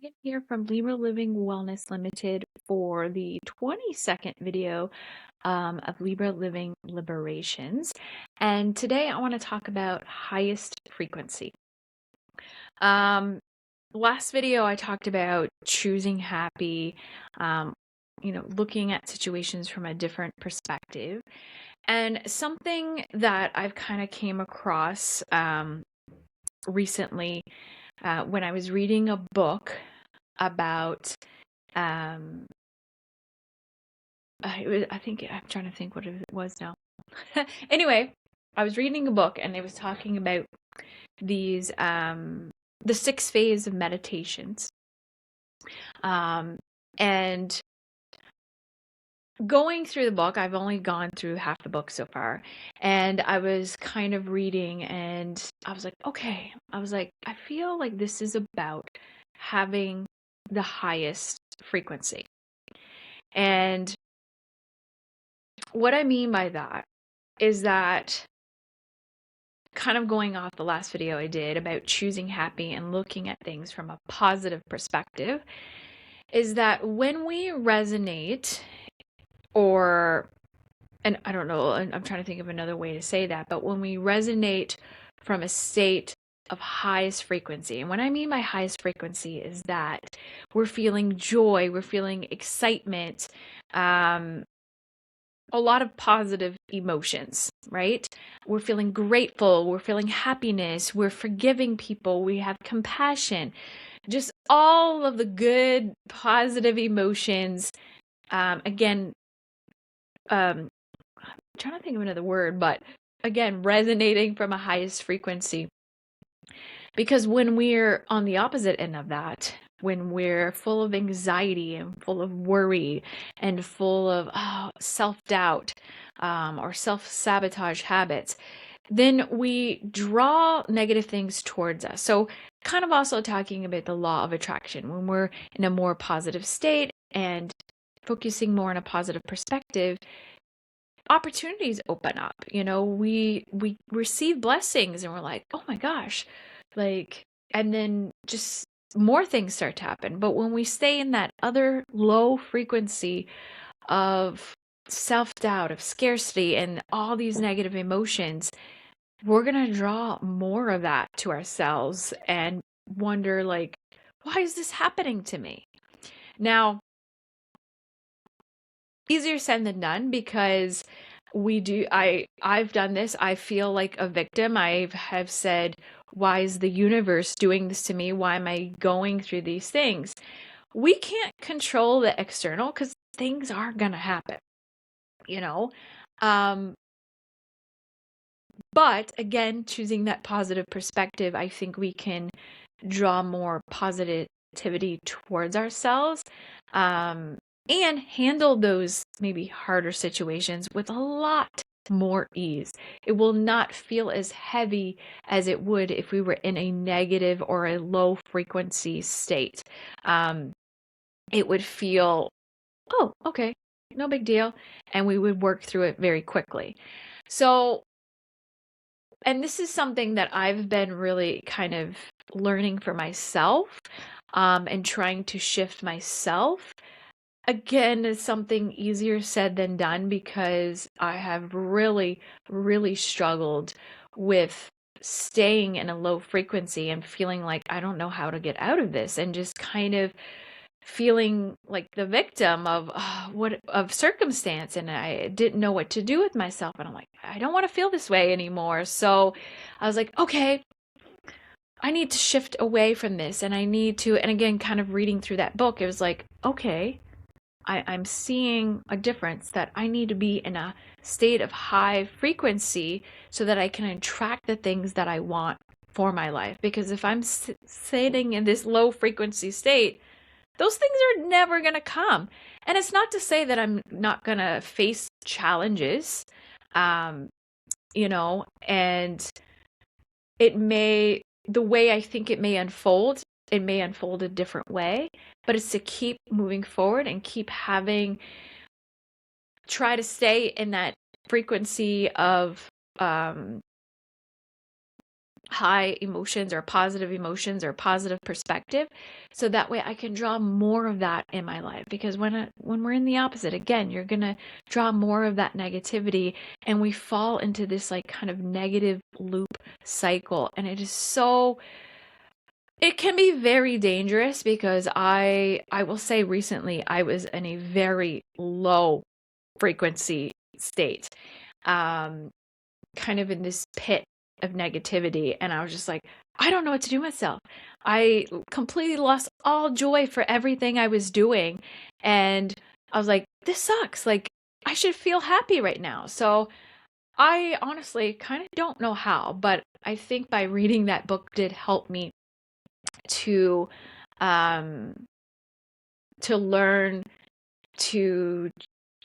Megan here from Libra Living Wellness Limited for the 22nd video of Libra Living Liberations. And today I want to talk about highest frequency. Last video I talked about choosing happy, looking at situations from a different perspective. And something that I've kind of came across recently when I was reading a book about I'm trying to think what it was now. Anyway, I was reading a book and it was talking about these the 6 phase of meditations. And going through the book, I've only gone through half the book so far, and I was kind of reading and I was like, okay, I feel like this is about having the highest frequency. And what I mean by that is that, kind of going off the last video I did about choosing happy and looking at things from a positive perspective, is that when we resonate, and I don't know, I'm trying to think of another way to say that, but when we resonate from a state of highest frequency, and what I mean by highest frequency is that we're feeling joy, we're feeling excitement, a lot of positive emotions, right? We're feeling grateful, we're feeling happiness, we're forgiving people, we have compassion, just all of the good, positive emotions. Again, I'm trying to think of another word, but again, resonating from a highest frequency. Because when we're on the opposite end of that, when we're full of anxiety and full of worry and full of self-doubt or self-sabotage habits, then we draw negative things towards us. So kind of also talking about the law of attraction. When we're in a more positive state and focusing more on a positive perspective, opportunities open up. We receive blessings and we're like, oh my gosh, and then just more things start to happen. But when we stay in that other low frequency of self-doubt, of scarcity, and all these negative emotions, we're going to draw more of that to ourselves and wonder, why is this happening to me? Now, easier said than done, because I've done this. I feel like a victim. I have said, why is the universe doing this to me? Why am I going through these things? We can't control the external because things are gonna happen, but again, choosing that positive perspective, I think we can draw more positivity towards ourselves, and handle those maybe harder situations with a lot more ease. It will not feel as heavy as it would if we were in a negative or a low frequency state. It would feel, oh, okay, no big deal, and we would work through it very quickly. So, and this is something that I've been really kind of learning for myself, and trying to shift myself. Again, it's something easier said than done, because I have really, really struggled with staying in a low frequency and feeling like I don't know how to get out of this, and just kind of feeling like the victim of circumstance, and I didn't know what to do with myself, and I'm like, I don't want to feel this way anymore. So I was like, okay, I need to shift away from this, and and again, kind of reading through that book, it was like, okay, I'm seeing a difference, that I need to be in a state of high frequency so that I can attract the things that I want for my life. Because if I'm sitting in this low frequency state, those things are never going to come. And it's not to say that I'm not going to face challenges, and the way I think it may unfold a different way, but it's to keep moving forward and try to stay in that frequency of high emotions or positive perspective, so that way I can draw more of that in my life. Because when we're in the opposite, again, you're gonna draw more of that negativity, and we fall into this like kind of negative loop cycle, and it can be very dangerous. Because I will say recently I was in a very low frequency state, kind of in this pit of negativity, and I was just like, I don't know what to do with myself. I completely lost all joy for everything I was doing, and I was like, this sucks. Like, I should feel happy right now. So I honestly kind of don't know how, but I think by reading that book did help me to um learn to,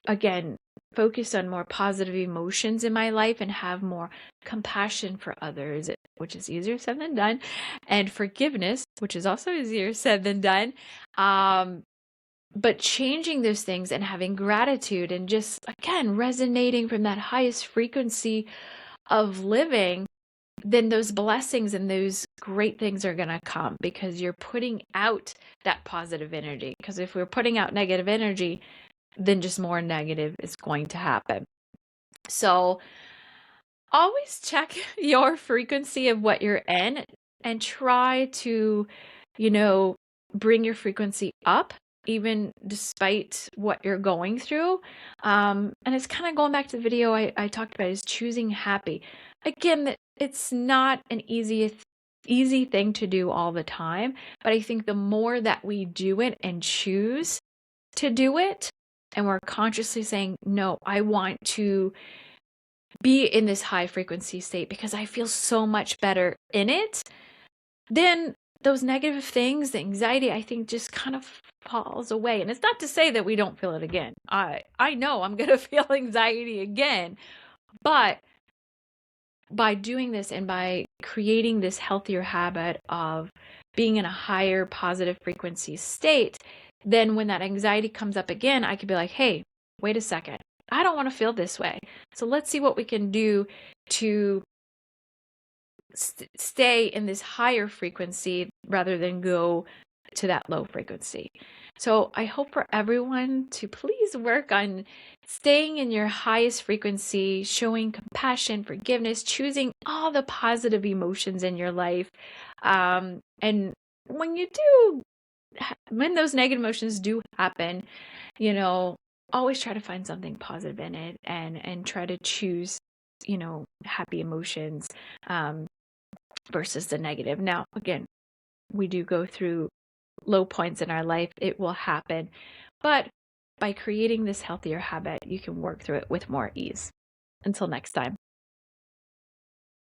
again, focus on more positive emotions in my life and have more compassion for others, which is easier said than done, and forgiveness, which is also easier said than done. But changing those things and having gratitude and just, again, resonating from that highest frequency of living, then those blessings and those great things are going to come, because you're putting out that positive energy. Because if we're putting out negative energy, then just more negative is going to happen. So always check your frequency of what you're in, and try to, bring your frequency up, even despite what you're going through. And it's kind of going back to the video I talked about, is choosing happy. Again, it's not an easy thing to do all the time, but I think the more that we do it and choose to do it, and we're consciously saying, no, I want to be in this high frequency state because I feel so much better in it, then those negative things, the anxiety, I think just kind of falls away. And it's not to say that we don't feel it again. I know I'm going to feel anxiety again, but by doing this and by creating this healthier habit of being in a higher positive frequency state, then when that anxiety comes up again, I could be like, hey, wait a second. I don't want to feel this way. So let's see what we can do to stay in this higher frequency rather than go to that low frequency. So I hope for everyone to please work on staying in your highest frequency, showing compassion, forgiveness, choosing all the positive emotions in your life. And when those negative emotions do happen, always try to find something positive in it, and try to choose, happy emotions versus the negative. Now, again, we do go through low points in our life. It will happen. But by creating this healthier habit, you can work through it with more ease. Until next time.